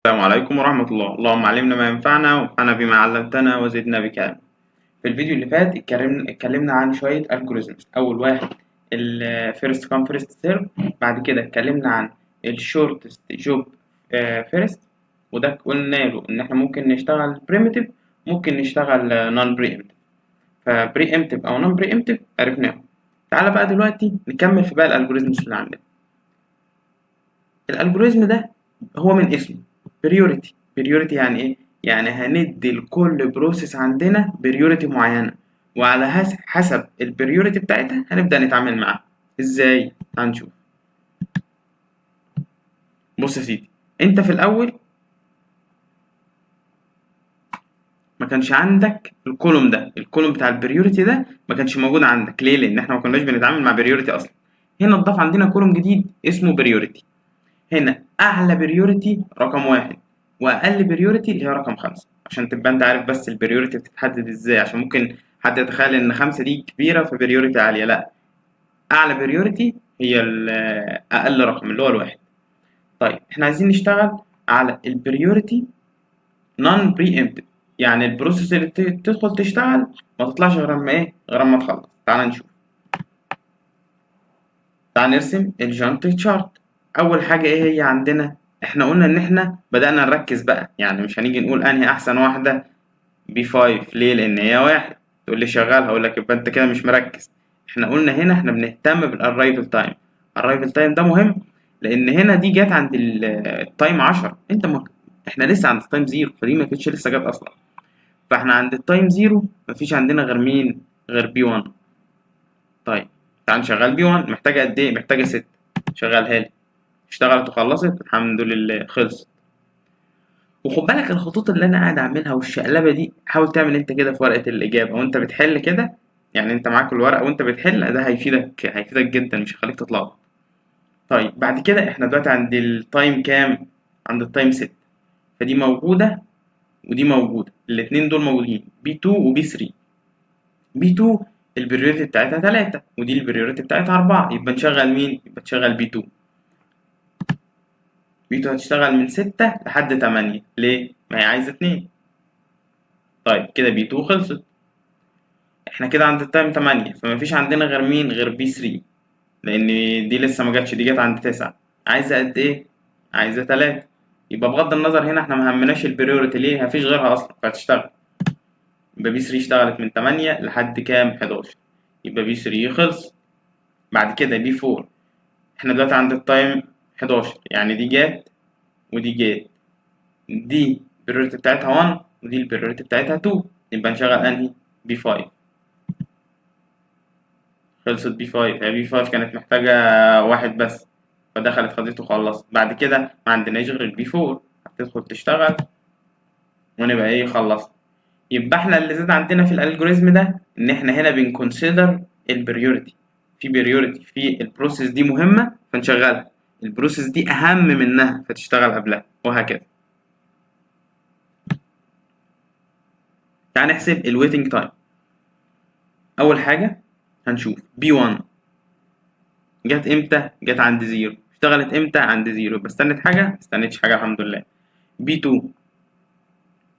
السلام عليكم ورحمة الله. اللهم علمنا ما ينفعنا وانفعنا بما علمتنا وزدنا بك علما. في الفيديو اللي فات اتكلمنا عن شوية الجوريزمز. أول واحد الفيرست كام فيرست سيرف، بعد كده اتكلمنا عن الشورتست جوب فيرست، وده قلنا له إن احنا ممكن نشتغل بريمتيف، ممكن نشتغل نون بريمتيف. فبريمتيف أو نون بريمتيف عرفناه. تعالى بقى دلوقتي نكمل في باقي الالجوريزمز اللي عندنا. الالجوريزم ده هو من اسمه بريوريتي. بريوريتي يعني ايه؟ يعني هندي لكل بروسيس عندنا بريوريتي معينه، وعلى حسب البريوريتي بتاعتها هنبدا نتعامل معاها. ازاي؟ هنشوف. بص يا سيدي، انت في الاول ما كانش عندك الكولوم ده، الكولوم بتاع البريوريتي ده ما كانش موجود عندك. ليه؟ لان احنا ما كناش بنتعامل مع بريوريتي اصلا. هنا اتضاف عندنا كولوم جديد اسمه بريوريتي. هنا اعلى بريوريتي رقم واحد، واقل بريوريتي اللي هي رقم خمسة، عشان تبقى انت عارف بس البريوريتي بتتحدد ازاي. عشان ممكن حد يتخيل ان خمسة دي كبيرة فبريوريتي عالية. لا، اعلى بريوريتي هي اقل رقم اللي هو الواحد. طيب احنا عايزين نشتغل على البريوريتي نون بري امبتد، يعني البروسيس اللي تدخل تشتغل ما تطلعش غير اما ايه؟ غير اما تخلص. تعال نشوف. تعال نرسم الجانت تشارت. اول حاجه ايه هي عندنا؟ احنا قلنا ان احنا بدأنا نركز بقى، يعني مش هنيجي نقول انهي احسن واحده بي 5. ليه؟ لان هي واحد. تقول لي شغال، هقول لك يبقى انت كده مش مركز. احنا قلنا هنا احنا بنهتم بالارايفل تايم. الرايفل تايم ده مهم، لان هنا دي جت عند التايم 10. انت احنا لسه عند التايم 0، فدي ما كانتش لسه جت اصلا. فاحنا عند التايم 0 مفيش عندنا غير مين؟ غير بي 1. طيب تعال نشغل بي 1. محتاجه قد ايه؟ محتاجه 6. شغلها لي. اشتغلت وخلصت، الحمد لله خلصت. وخد بالك الخطوط اللي انا قاعد اعملها والشقلبه دي حاول تعمل انت كده في ورقه الاجابه وانت بتحل كده. يعني انت معاك الورقه وانت بتحل، ده هيفيدك جدا، مش هيخليك تتلخبط. طيب بعد كده احنا دلوقتي عند التايم كام؟ عند التايم 6. فدي موجوده ودي موجوده، الاتنين دول موجودين، بي 2 وبي 3. بي 2 البريوريتي بتاعتها 3 ودي البريوريتي بتاعتها 4، يبقى نشغل مين؟ يبقى نشغل بي 2. بي 2 هتشتغل من 6 لحد 8. ليه؟ ما هي عايزه 2. طيب كده بي 2 خلصت. احنا كده عند التايم 8، فمفيش عندنا غير مين؟ غير بي 3، لان دي لسه ما جاتش، دي جت عند 9. عايزه قد ايه؟ عايزه 3. يبقى بغض النظر هنا احنا ما همناش البريوريتي، ليه؟ مفيش غيرها اصلا فهتشتغل. يبقى بي 3 اشتغلت من 8 لحد كام؟ 11. يبقى بي 3 خلص. بعد كده بي 4. احنا دلوقتي عند التايم 11، يعني دي جات ودي جات. دي البريوريتي بتاعتها 1 ودي البريوريتي بتاعتها 2، يبقى نشغل انهي؟ بي 5. خلصت بي 5. هي بي 5 كانت محتاجة واحد بس، فدخلت خدته وخلصت. بعد كده ما عندناش غير البي 4، هتدخل تشتغل ونبقى ايه؟ خلصت. يبقى احنا اللي زاد عندنا في الالجوريزم ده ان احنا هنا بنكونسيدر البريوريتي. في بريوريتي في البروسيس دي مهمة فنشغلها، البروسيس دي اهم منها فتشتغل قبلها، وهكذا. تعال نحسب الويتنج تايم. اول حاجة هنشوف بي 1 جت امتى؟ جت عند 0. اشتغلت امتى؟ عند 0. يبقى استنت حاجة؟ ما استنتش حاجة الحمد لله. بي 2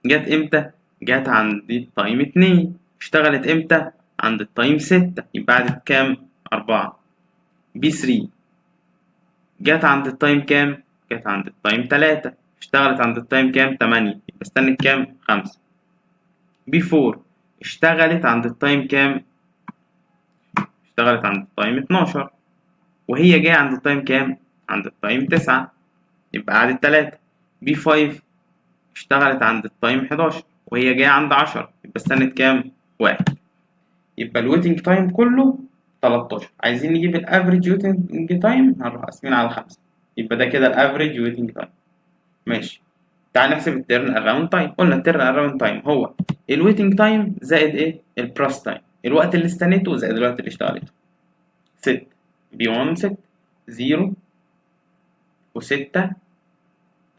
جت امتى؟ جت عند التايم 2. اشتغلت امتى؟ عند التايم 6، يبقى قعدت كام؟ 4. بي 3 جت عند التايم كام؟ جت عند التايم 3. اشتغلت عند التايم كام؟ 8، يبقى استنت كام؟ 5. بي 4 اشتغلت عند التايم كام؟ اشتغلت عند التايم 12، وهي جاية عند التايم كام؟ عند التايم 9، يبقى قعدت 3. بي 5 اشتغلت عند التايم 11 وهي جاية عند 10، يبقى استنت كام؟ 1. يبقى الويتنج تايم كله 13. عايزين نجيب الافريج ويتنج تايم، هنروح قاسمين على 5، يبقى ده كده الافريج ويتنج تايم. ماشي. تعال نحسب التيرن اراوند تايم. قلنا التيرن اراوند تايم هو الويتنج تايم زائد ايه؟ البراس تايم، الوقت اللي استنيته زائد الوقت اللي اشتغلته. 6 بي 1 6، 0 و6.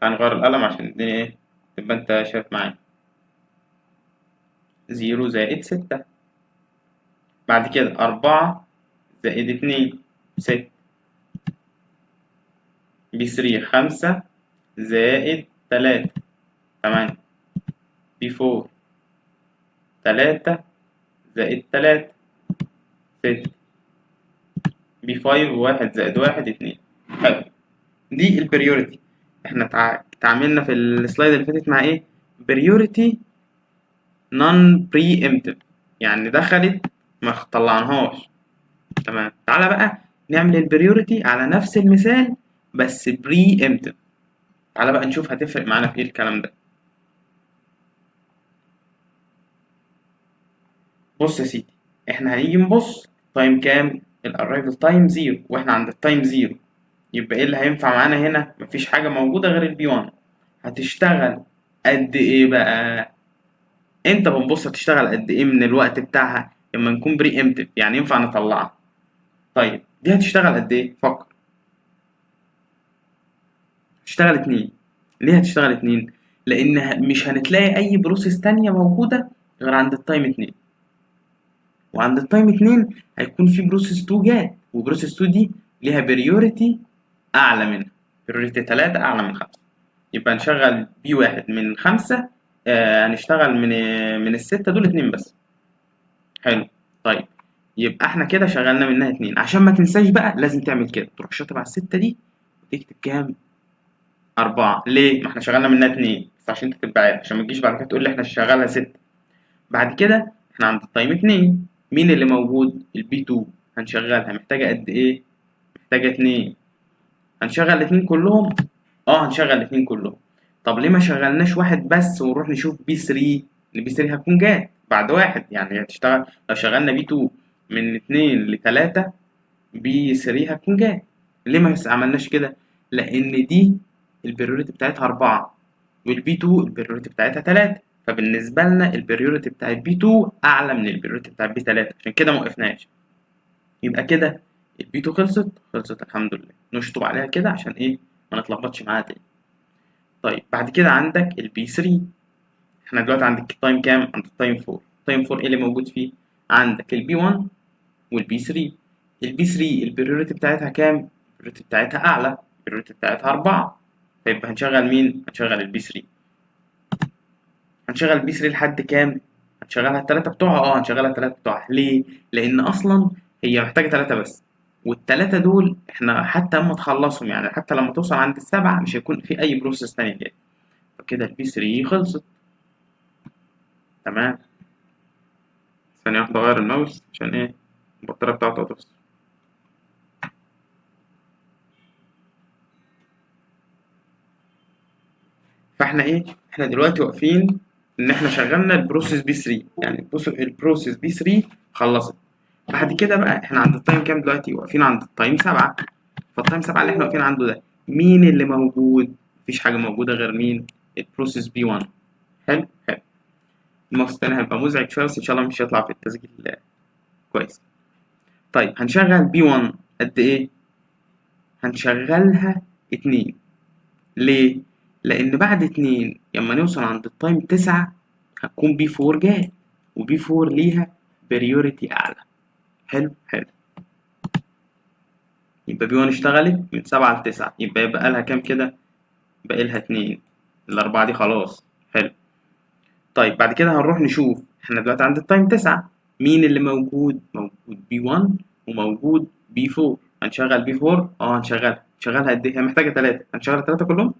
هنغير القلم عشان الدنيا ايه؟ تبقى انت شايف معايا. 0 زائد 6. بعد كده 4 زائد 2 6. بي 3 5 زائد 3 8 B4 3 زائد 3 6 B5 1 زائد 1 2. حلو. دي البريوريتي. احنا اتعاملنا في السلايد اللي فاتت مع ايه؟ بريوريتي نون بري امتيف، يعني دخلت ما طلعناهاش. تمام. تعالى بقى نعمل البريوريتي على نفس المثال بس بري امتيف. تعالى بقى نشوف هتفرق معانا في ايه الكلام ده. بص يا سيدي، احنا هنيجي نبص تايم كام؟ الاررايفل تايم 0 واحنا عند التايم 0. يبقى ايه اللي هينفع معانا هنا؟ مفيش حاجة موجودة غير البي 1. هتشتغل قد ايه بقى؟ انت بنبص هتشتغل قد ايه من الوقت بتاعها لما نكون بري امتيف، يعني ينفع نطلعها. طيب دي هتشتغل قد ايه؟ فكر. هتشتغل 2. ليه هتشتغل 2؟ لان مش هنتلاقي اي بروسيس تانية موجودة غير عند التايم 2. وعند التايم 2 هيكون في بروسيس 2 جات، وبروسيس 2 دي ليها بريوريتي اعلى منها، بريوريتي 3 اعلى من 5. يبقى نشغل بي 1 من 5. هنشتغل من الستة دول 2 بس. حلو. طيب يبقى احنا كده شغلنا منها 2. عشان ما تنساش بقى لازم تعمل كده، تروح شاطب على الستة دي وتكتب كام؟ 4. ليه؟ ما احنا شغلنا منها 2 بس عشان انت تبقى عارف، عشان ما تجيش بعد كده تقول لي احنا شغالها 6. بعد كده احنا عند التايم 2. مين اللي موجود؟ البي 2. هنشغلها محتاجة قد ايه؟ محتاجة 2. هنشغل الاتنين كلهم؟ هنشغل الاتنين كلهم. طب ليه ما شغلناش واحد بس ونروح نشوف بي 3؟ ان بي 3 هتكون جات بعد واحد، يعني هتشتغل. لو شغلنا بي 2 من 2 ل 3 بي 3 هتكون جات. ليه ما عملناش كده؟ لان دي البريوريتي بتاعتها 4 والبي 2 البريوريتي بتاعتها 3، فبالنسبة لنا البريوريتي بتاعت بي 2 أعلى من البريوريتي بتاعت بي 3، عشان كده موقفناش. يبقى كده البي 2 خلصت الحمد لله. نشطب عليها كده عشان ايه؟ ما نتلخبطش معاها تاني. طيب بعد كده عندك البي 3. احنا دلوقتي عندك التايم كام؟ عند التايم 4. التايم 4 ايه اللي موجود فيه؟ عندك البي 1 والبي 3. البي 3 البريوريتي بتاعتها كام؟ البريوريتي بتاعتها أعلى، البريوريتي بتاعتها 4. فيبقى هنشغل مين؟ هنشغل البي 3. هنشغل البي 3 لحد كام؟ هنشغلها التلاتة بتوعها. هنشغلها التلاتة بتوعها. ليه؟ لأن أصلا هي محتاجة 3 بس، والتلاتة دول احنا حتى اما تخلصهم، يعني حتى لما توصل عند ال7 مش هيكون في أي بروسيس تانية جاية. فكده البي 3 خلصت. تمام. ثانية واحدة أغير الماوس عشان ايه؟ البطارية بتاعته هتفصل. فاحنا ايه؟ احنا دلوقتي واقفين ان احنا شغلنا البروسيس بي 3، يعني البروسيس بي 3 خلصت. بعد كده بقى احنا عند التايم كام دلوقتي؟ واقفين عند التايم 7. فالتايم 7 اللي احنا واقفين عنده ده مين اللي موجود؟ مفيش حاجة موجودة غير مين؟ البروسيس بي 1. حلو حلو. الماوس التاني هيبقى مزعج شوية بس ان شاء الله مش هيطلع في التسجيل كويس. طيب هنشغل بي 1 قد ايه؟ هنشغلها 2. ليه؟ لأن بعد 2 لما نوصل عند التايم 9 هتكون بي 4 جاي، وبي 4 ليها بريوريتي أعلى. حلو حلو. يبقى بي 1 اشتغلت من 7 ل 9، يبقى لها كام كده؟ باقي لها 2. الأربعة دي خلاص. حلو. طيب بعد كده هنروح نشوف احنا دلوقتي عند التايم 9 مين اللي موجود؟ موجود بي 1 وموجود بي 4. هنشغل بي 4. هنشغلها قد ايه؟ هي محتاجة 3. هنشغل التلاتة كلهم؟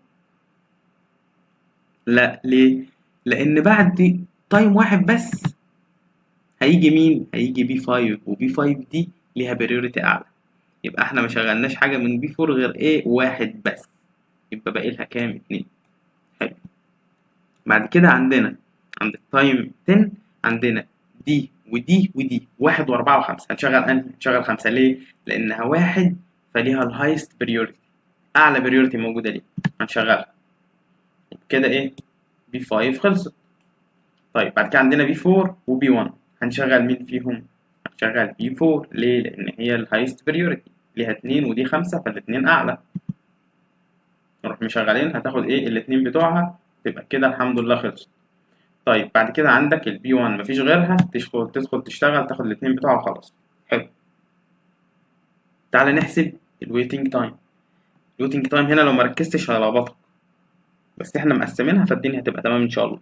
لا. ليه؟ لأن بعد تايم واحد بس هيجي مين؟ هيجي بي 5، وبي 5 دي ليها بريوريتي أعلى. يبقى احنا ما شغلناش حاجة من بي 4 غير ايه؟ واحد بس. يبقى باقي لها كام؟ 2. حلو. بعد كده عندنا عند التايم 10 عندنا دي ودي ودي 1 و4 و5. هنشغل انهي؟ هنشغل 5. ليه؟ لأنها واحد فليها الهايست بريوريتي، أعلى بريوريتي موجودة ليه. هنشغلها كده ايه؟ بي 5 خلصت. طيب بعد كده عندنا بي 4 وبي 1. هنشغل مين فيهم؟ هنشغل بي 4. ليه؟ لأن هي الهايست بريوريتي، ليها 2 ودي 5 فالاتنين أعلى. نروح مشغلين هتاخد ايه؟ الاتنين بتوعها. تبقى كده الحمد لله خلصت. طيب بعد كده عندك البي 1 مفيش غيرها، تدخل تشتغل تاخد الاتنين بتوعها وخلاص. حلو. تعالى نحسب الويتنج تايم. الويتنج تايم هنا لو مركزتش هيلخبطك. بس احنا مقسمينها فالدنيا هتبقى تمام ان شاء الله.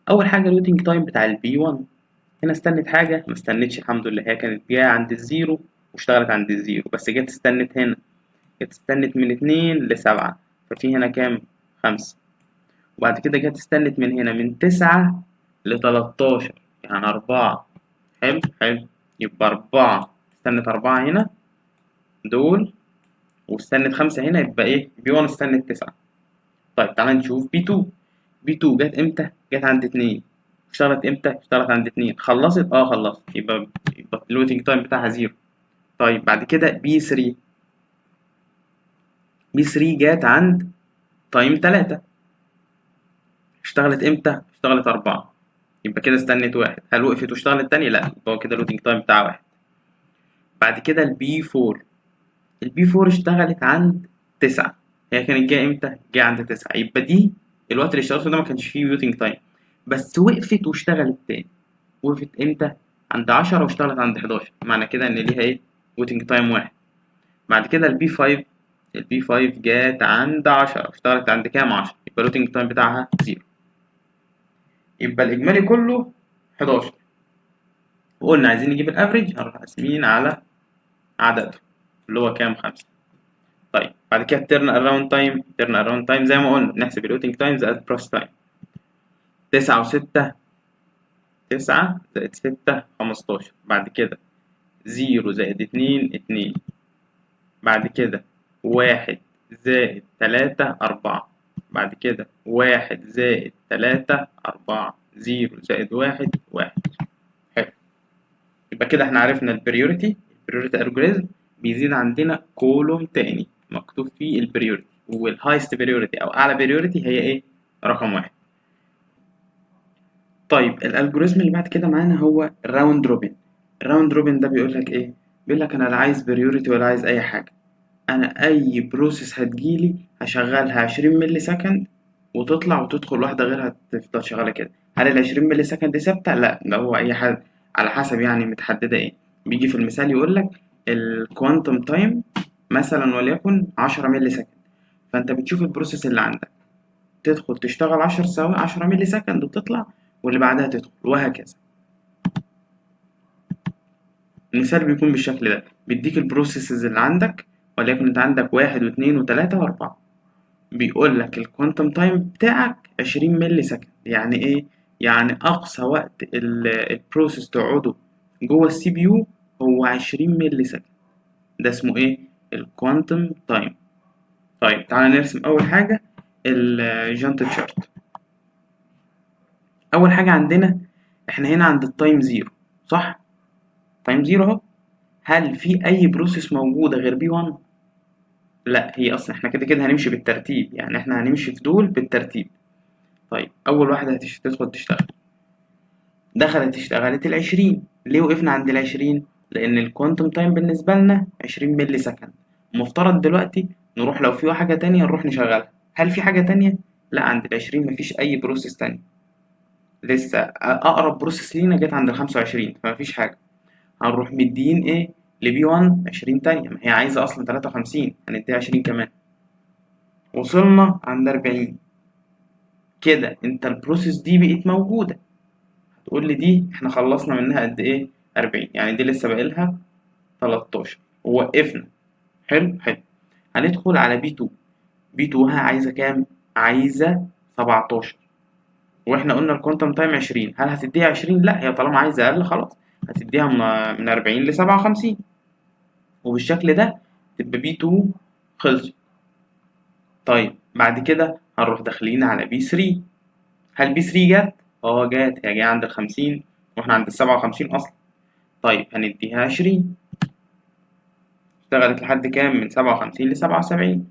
اول حاجه الويتنج تايم بتاع البي 1، هنا استنت حاجه ما استنتش الحمد لله، هي كانت جايه عند الزيرو واشتغلت عند الزيرو، بس جت استنت هنا، جت استنت من 2 ل7، ففي هنا كام؟ 5. وبعد كده جت استنت من هنا من 9 ل13، يعني 4. حلو حلو، يبقى 4 استنت 4 هنا دول، واستنت 5 هنا، يبقى ايه؟ بي 1 استنت 9. طيب تعالى نشوف بي 2. بي 2 جت امتى؟ جت عند 2. اشتغلت امتى؟ اشتغلت عند 2. خلصت؟ اه خلصت، يبقى الويتنج تايم بتاعها 0. طيب بعد كده بي 3. بي 3 جت عند تايم 3. اشتغلت امتى؟ اشتغلت 4. يبقى كده استنت 1. هل وقفت واشتغلت تاني؟ لا، يبقى هو كده الويتنج تايم بتاعها 1. بعد كده البي 4. البي 4 اشتغلت عند 9. هي كانت جايه امتى؟ جايه عند 9. يبقى دي الوقت اللي اشتغلته ده ما كانش فيه ويتنج تايم، بس وقفت واشتغلت تاني. وقفت امتى؟ عند 10 واشتغلت عند 11، معنى كده ان ليها ايه؟ ويتنج تايم 1. بعد كده البي 5. البي 5 جات عند 10 واشتغلت عند كام؟ 10، يبقى الويتنج تايم بتاعها 0. يبقى الاجمالي كله 11. وقلنا عايزين نجيب الافريج، هنروح قاسمين على عدده اللي هو كام؟ 5. طيب بعد كده التيرن اراوند تايم. التيرن اراوند تايم زي ما قلنا نحسب الويتنج تايم زائد بروس تايم. 9 و6، 9 زائد 6 15. بعد كده 0 زائد 2 2. بعد كده 1 زائد 3 4. بعد كده 1 زائد 3 4. 0 زائد 1 1. حلو. يبقى كده احنا عرفنا البريوريتي. البريوريتي الجوريزم بيزيد عندنا كولوم تاني مكتوب فيه البريوريتي، والهايست بريوريتي او اعلى بريوريتي هي ايه؟ رقم 1. طيب الالجوريزم اللي بعد كده معانا هو الراوند روبن. الراوند روبن ده بيقول لك ايه؟ بيقول لك انا لا عايز بريوريتي ولا عايز اي حاجه، انا اي بروسيس هتجيلي هشغلها 20 ملي سكند وتطلع وتدخل واحده غيرها تفضل شغاله كده. هل ال 20 ملي سكند دي ثابته؟ لا، ده هو اي حد على حسب يعني متحدده ايه. بيجي في المثال يقول لك الكوانتم تايم مثلا وليكن 10 ملي سكند، فانت بتشوف البروسيس اللي عندك تدخل تشتغل 10 ثواني 10 ملي سكند وتطلع، واللي بعدها تدخل، وهكذا. المثال بيكون بالشكل ده، بيديك البروسيسز اللي عندك، وليكن انت عندك 1 و2 و3 و4. بيقول لك الكوانتم تايم بتاعك 20 ملي سكند. يعني ايه؟ يعني اقصى وقت البروسيس تقعده جوه السي بي يو هو 20 ملي سكند. ده اسمه ايه؟ الكوانتم تايم. طيب تعالى نرسم اول حاجه الجانت تشارت. اول حاجه عندنا احنا هنا عند التايم زيرو، صح؟ تايم زيرو اهو. هل في اي بروسيس موجوده غير بي 1؟ لا، هي اصلا احنا كده كده هنمشي بالترتيب، يعني احنا هنمشي في دول بالترتيب. طيب اول واحده هتدخل تشتغل، دخلت اشتغلت ال20. ليه وقفنا عند ال20؟ لان الكوانتم تايم بالنسبه لنا 20 ملي سكند. مفترض دلوقتي نروح لو في حاجه تانية نروح نشغلها. هل في حاجه تانية؟ لا، عند ال20 مفيش اي بروسيس تانية. لسه اقرب بروسيس لينا جت عند ال25، فمفيش حاجه. هنروح مدين ايه لبي 1 20 تانية، ما هي عايزه اصلا 53، هنديها 20 كمان. وصلنا عند 40. كده انت البروسيس دي بقت موجوده. تقول لي دي احنا خلصنا منها قد ايه؟ 40، يعني دي لسه باقي لها 13 ووقفنا. حلو حلو. هندخل على بي 2. بي 2 ها عايزه كام؟ عايزه 17. واحنا قلنا الكوانتم تايم 20، هل هتديها 20؟ لا، هي طالما عايزه اقل خلاص هتديها من 40 ل 57. وبالشكل ده تبقى بي 2 خلص. طيب بعد كده هنروح داخلين على بي 3. هل بي 3 جت؟ اه جت، هي جايه عند ال 50 واحنا عند ال 57 اصلا. طيب هنديها 20. اشتغلت لحد كام؟ من 57 ل 77.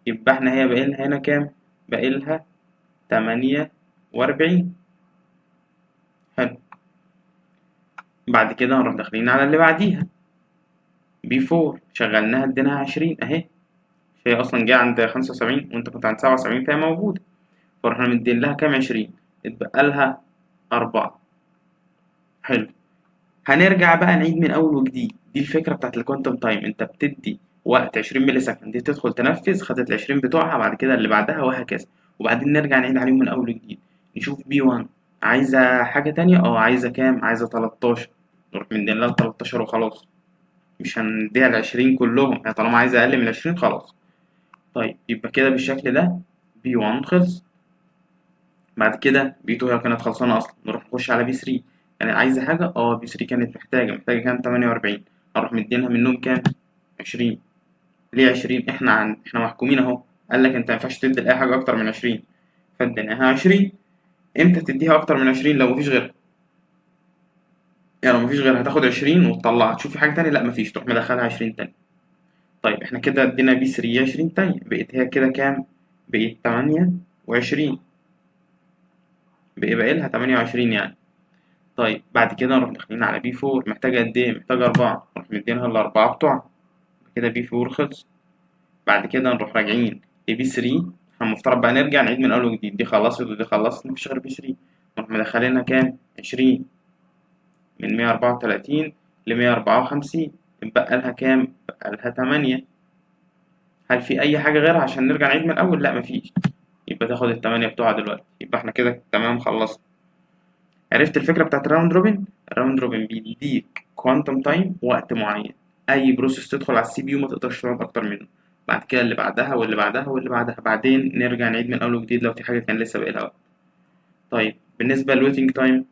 يبقى احنا هي باقيلها هنا كام؟ باقيلها 48. حلو. بعد كده هنروح داخلين على اللي بعديها بي 4. شغلناها اديناها 20 اهي، هي اصلا جايه عند 75 وانت كنت عند 77 فهي موجوده، فرحنا مدين لها كام؟ 20. اتبقى لها 4. حلو. هنرجع بقى نعيد من اول وجديد. دي الفكره بتاعت الكوانتم تايم، انت بتدي وقت 20 ملي سكند، دي تدخل تنفذ، خدت ال 20 بتوعها، بعد كده اللي بعدها وهكذا. وبعدين نرجع نعيد عليهم من أول وجديد. نشوف B1 عايزة حاجة تانية، عايزة كام؟ عايزة 13، نروح مدين لها 13 وخلاص، مش هنديها ال20 كلهم، يعني طالما عايزة أقل من 20 خلاص. طيب يبقى كده بالشكل ده B1 خلص. بعد كده B2 هي كانت خلصانة أصلا، نروح نخش على B3. يعني عايزة حاجة B3 كانت محتاجة كام؟ 48، أروح مدينها منهم كام؟ 20. ليه 20؟ احنا محكومين اهو، قال لك انت ما ينفعش تدي لأي حاجة أكتر من 20، فاديناها 20. امتى تديها أكتر من 20؟ لو مفيش غيرها، يعني لو مفيش غيرها هتاخد 20 وتطلعها، تشوف في حاجة تانية، لا مفيش، تروح مدخلها 20 تاني. طيب احنا كده ادينا بي 3 20 تاني، بقت هي كده كام؟ بقت 28، باقي لها 28 يعني. طيب بعد كده نروح داخلين على بي 4، محتاجة قد ايه؟ محتاجة 4، نروح مدينها الأربعة بتوعها، كده بي 4 خلص. بعد كده نروح راجعين لبي 3، احنا المفترض بقى نرجع نعيد من أول وجديد، دي خلصت ودي خلصت، مفيش غير بي 3، نروح مدخلينها كام؟ 20، من 134 ل154، اتبقى لها كام؟ اتبقى لها 8. هل في أي حاجة غيرها عشان نرجع نعيد من الأول؟ لأ مفيش، يبقى تاخد ال8 بتوعها دلوقتي، يبقى احنا كده تمام خلصنا. عرفت الفكرة بتاعت الراوند روبن؟ الراوند روبن بيديك كوانتم تايم وقت معين، أي بروسيس تدخل على السي بي يو ما تقدرش تقعد أكتر منه، بعد كده اللي بعدها واللي بعدها واللي بعدها، بعدين نرجع نعيد من أول وجديد لو في حاجة كان لسه باقي لها وقت. طيب بالنسبة للويتنج تايم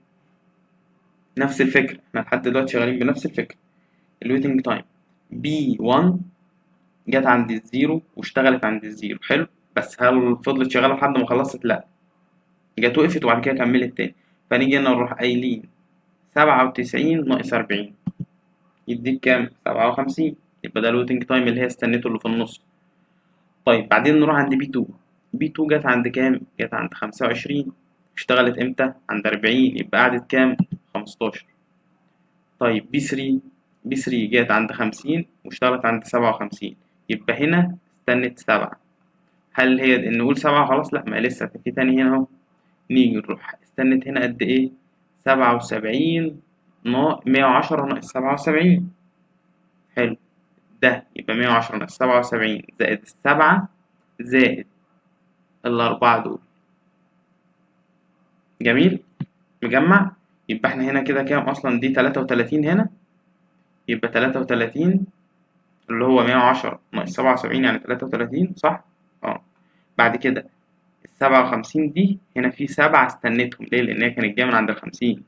نفس الفكرة، احنا لحد دلوقتي شغالين بنفس الفكرة. الويتنج تايم B1 جت عند الزيرو واشتغلت عند الزيرو، حلو، بس هل فضلت شغالة لحد ما خلصت؟ لأ، جت وقفت وبعد كده كملت تاني. فنيجي هنا نروح قايلين 97 ناقص 40 يديك كام؟ 57، يبقى ده الويتنج تايم اللي هي استنيته اللي في النص. طيب بعدين نروح عند B2. B2 جت عند كام؟ جت عند 25، اشتغلت امتى؟ عند 40، يبقى قعدت كام؟ 15. طيب B3 جت عند 50 واشتغلت عند 57، يبقى هنا استنت 7. هل هي نقول 7 خلاص؟ لأ، ما لسه في تاني هنا اهو. نيجي نروح استنت هنا قد ايه؟ 77 110 ناقص 77، حلو، ده يبقى 110 ناقص 77 زائد السبعة زائد الأربعة دول. جميل، مجمع. يبقى احنا هنا كده كام أصلا؟ دي 33 هنا، يبقى 33 اللي هو 110 ناقص 77 يعني 33 صح؟ اه. بعد كده ال57 دي هنا في 7 استنيتهم، ليه؟ لأن هي كانت جاية من عند ال50،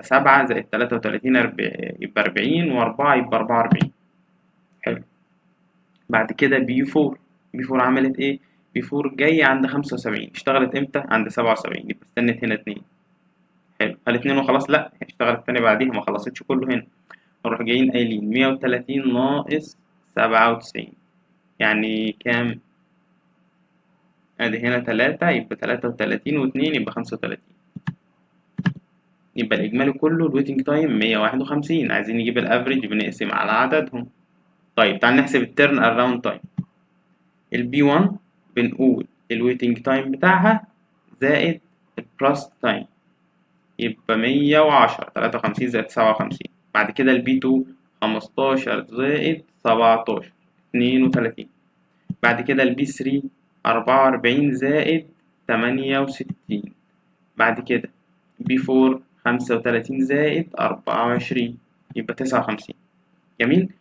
ف7 زائد 33 يبقى 40 و4 يبقى 44، حلو. بعد كده بي 4 عملت ايه؟ بي 4 جاية عند 75، اشتغلت امتى؟ عند 77، يبقى استنت هنا 2، حلو. هل 2 وخلاص؟ لا، اشتغلت تاني بعديها، ما خلصتش كله هنا. نروح جايين قايلين 130 ناقص 97 يعني كام؟ ادي هنا 3، يبقى 33 و2 يبقى 35، يبقى الإجمالي كله الويتنج تايم 151. عايزين نجيب الافريج بنقسم على عددهم. طيب تعال نحسب التيرن اراوند تايم. البي 1 بنقول الويتنج تايم بتاعها زائد البلاس تايم، يبقى 110، 53 زائد 57. بعد كده البي 2 15 زائد 17 32. بعد كده البي 3 44 زائد 68. بعد كده بي 4 35 زائد 24 يبقى 59. جميل.